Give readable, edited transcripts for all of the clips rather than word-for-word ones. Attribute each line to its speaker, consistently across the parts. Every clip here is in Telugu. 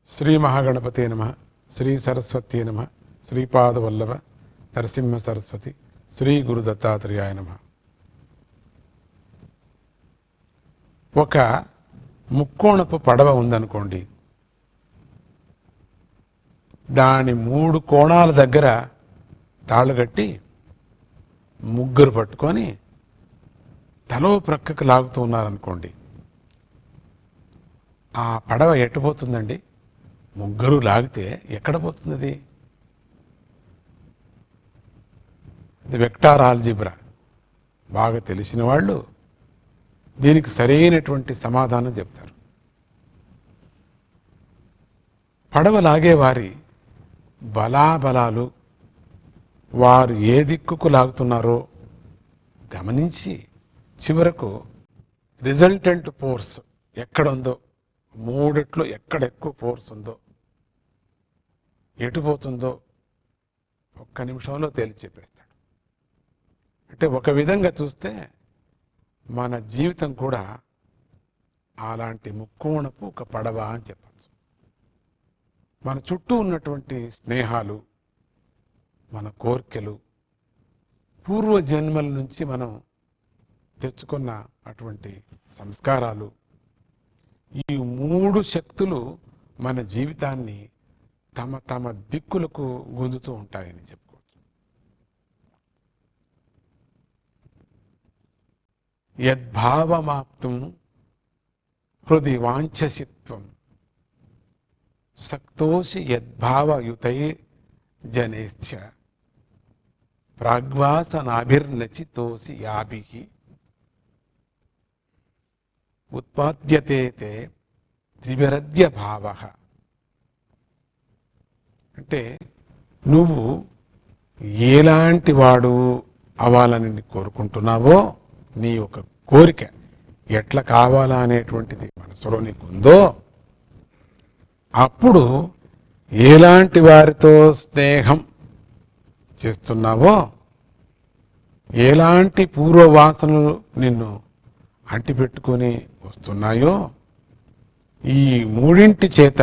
Speaker 1: శ్రీ మహాగణపతే నమః. శ్రీ సరస్వతీ నమః. శ్రీపాదవల్లభ నరసింహ సరస్వతి శ్రీ గురు దత్తాత్రేయాయ నమః. ఒక ముక్కోణపు పడవ ఉందనుకోండి, దాని 3 కోణాల దగ్గర తాళ్ళు కట్టి ముగ్గురు పట్టుకొని తలో ప్రక్కకు లాగుతూ ఉన్నారనుకోండి, ఆ పడవ ఎట్టుపోతుందండి? ముగ్గురు లాగితే ఎక్కడ పోతుంది? అది వెక్టార్ ఆల్జీబ్రా బాగా తెలిసిన వాళ్ళు దీనికి సరైనటువంటి సమాధానం చెప్తారు. పడవ లాగేవారి బలాబలాలు, వారు ఏ దిక్కుకు లాగుతున్నారో గమనించి చివరకు రిజల్టెంట్ ఫోర్స్ ఎక్కడుందో, మూడిట్లో ఎక్కడ ఎక్కువ ఫోర్స్ ఉందో, ఎటుపోతుందో ఒక్క నిమిషంలో తేల్చి చెప్పేస్తాడు. అంటే ఒక విధంగా చూస్తే మన జీవితం కూడా అలాంటి ముక్కోణపు ఒక పడవ అని చెప్పచ్చు. మన చుట్టూ ఉన్నటువంటి స్నేహాలు, మన కోరికలు, పూర్వజన్మల నుంచి మనం తెచ్చుకున్న అటువంటి సంస్కారాలు, ఈ 3 శక్తులు మన జీవితాన్ని తమ తమ దిక్కులకు గుంజుతూ ఉంటాయని చెప్పుకోవచ్చు. యద్భావమాప్తుం హృది వాంఛసిత్వం సక్తోషి యద్భావయుతై జనేశ్చ ప్రాగ్వాసనాభిర్నచితోసి యాభిః ఉత్పాద్యతే త్రివిరద్య భావః. అంటే నువ్వు ఎలాంటి వాడు అవ్వాలని కోరుకుంటున్నావో, నీ యొక్క కోరిక ఎట్లా కావాలా అనేటువంటిది మనసులో నీకు ఉందో, అప్పుడు ఎలాంటి వారితో స్నేహం చేస్తున్నావో, ఎలాంటి పూర్వవాసనలు నిన్ను అంటిపెట్టుకొని వస్తున్నాయో, ఈ 3 చేత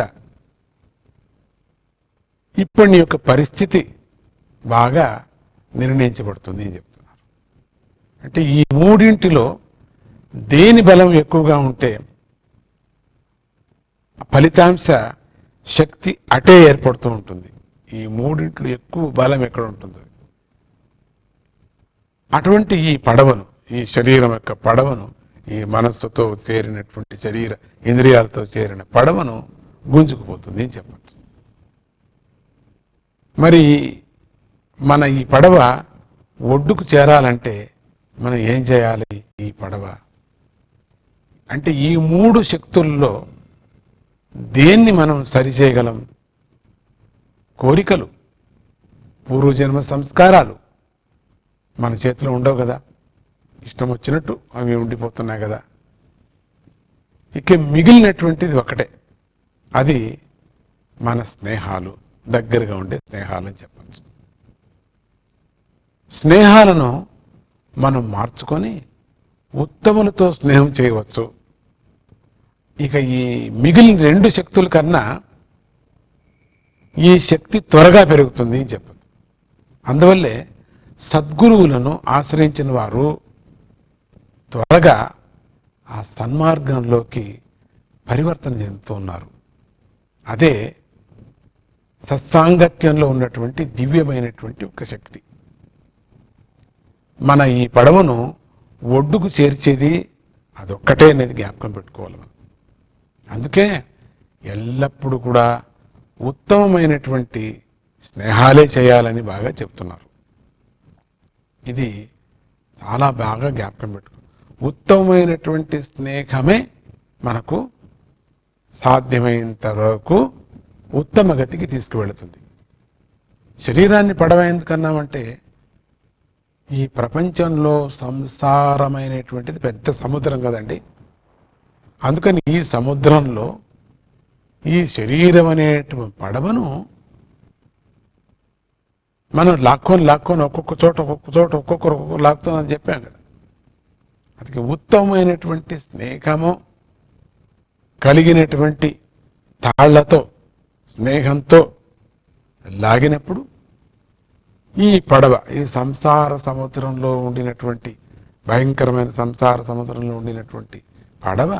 Speaker 1: ఇప్పుడు నీ యొక్క పరిస్థితి బాగా నిర్ణయించబడుతుంది అని చెప్తున్నారు. అంటే ఈ 3లో దేని బలం ఎక్కువగా ఉంటే ఫలితాంశ శక్తి అటే ఏర్పడుతూ ఉంటుంది. ఈ 3 ఎక్కువ బలం ఎక్కడ ఉంటుంది? అటువంటి ఈ పడవను, ఈ శరీరం యొక్క పడవను, ఈ మనస్సుతో చేరినటువంటి శరీర ఇంద్రియాలతో చేరిన పడవను గుంజుకుపోతుంది అని చెప్పచ్చు. మరి మన ఈ పడవ ఒడ్డుకు చేరాలంటే మనం ఏం చేయాలి? ఈ పడవ అంటే ఈ 3 శక్తుల్లో దేన్ని మనం సరిచేయగలం? కోరికలు, పూర్వజన్మ సంస్కారాలు మన చేతిలో ఉండవు కదా, ఇష్టం వచ్చినట్టు అవి ఉండిపోతున్నాయి కదా. ఇక మిగిలినటువంటిది ఒకటే, అది మన స్నేహాలు, దగ్గరగా ఉండే స్నేహాలని చెప్పచ్చు. స్నేహాలను మనం మార్చుకొని ఉత్తములతో స్నేహం చేయవచ్చు. ఇక ఈ మిగిలిన 2 శక్తుల కన్నా ఈ శక్తి త్వరగా పెరుగుతుంది అని చెప్పదు. అందువల్లే సద్గురువులను ఆశ్రయించిన వారు త్వరగా ఆ సన్మార్గంలోకి పరివర్తన చెందుతూ ఉన్నారు. అదే సత్సాంగత్యంలో ఉన్నటువంటి దివ్యమైనటువంటి ఒక శక్తి. మన ఈ పడవను ఒడ్డుకు చేర్చేది అదొక్కటే అనేది జ్ఞాపకం పెట్టుకోవాలి మనం. అందుకే ఎల్లప్పుడూ కూడా ఉత్తమమైనటువంటి స్నేహాలే చేయాలని బాగా చెప్తున్నారు. ఇది చాలా బాగా జ్ఞాపకం పెట్టుకో. ఉత్తమమైనటువంటి స్నేహమే మనకు సాధ్యమైనంత వరకు ఉత్తమ గతికి తీసుకువెళుతుంది. శరీరాన్ని పడవ ఎందుకన్నామంటే, ఈ ప్రపంచంలో సంసారమైనటువంటిది పెద్ద సముద్రం కదండి. అందుకని ఈ సముద్రంలో ఈ శరీరం అనేటువంటి పడవను మనం లాక్కొని ఒక్కొక్క చోట ఒక్కొక్కరు లాక్కుతుందని చెప్పాం కదా. అది ఉత్తమమైనటువంటి స్నేహము కలిగినటువంటి తాళ్లతో స్నేహంతో లాగినప్పుడు ఈ పడవ, ఈ సంసార సముద్రంలో ఉండినటువంటి భయంకరమైన సంసార సముద్రంలో ఉండినటువంటి పడవ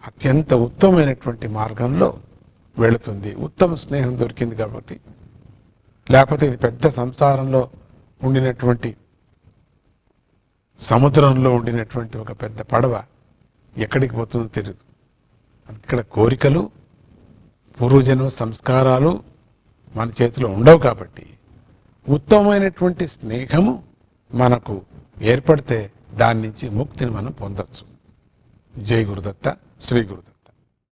Speaker 1: అత్యంత ఉత్తమమైనటువంటి మార్గంలో వెళుతుంది. ఉత్తమ స్నేహం దొరికింది కాబట్టి. లేకపోతే ఇది పెద్ద సంసారంలో ఉండినటువంటి, సముద్రంలో ఉండినటువంటి ఒక పెద్ద పడవ ఎక్కడికి పోతుందో తెలియదు. ఇక్కడ కోరికలు, పూర్వజన్మ సంస్కారాలు మన చేతిలో ఉండవు కాబట్టి ఉత్తమమైనటువంటి స్నేహము మనకు ఏర్పడితే దాని నుంచి ముక్తిని మనం పొందొచ్చు. జై గురుదత్త, శ్రీ గురుదత్త.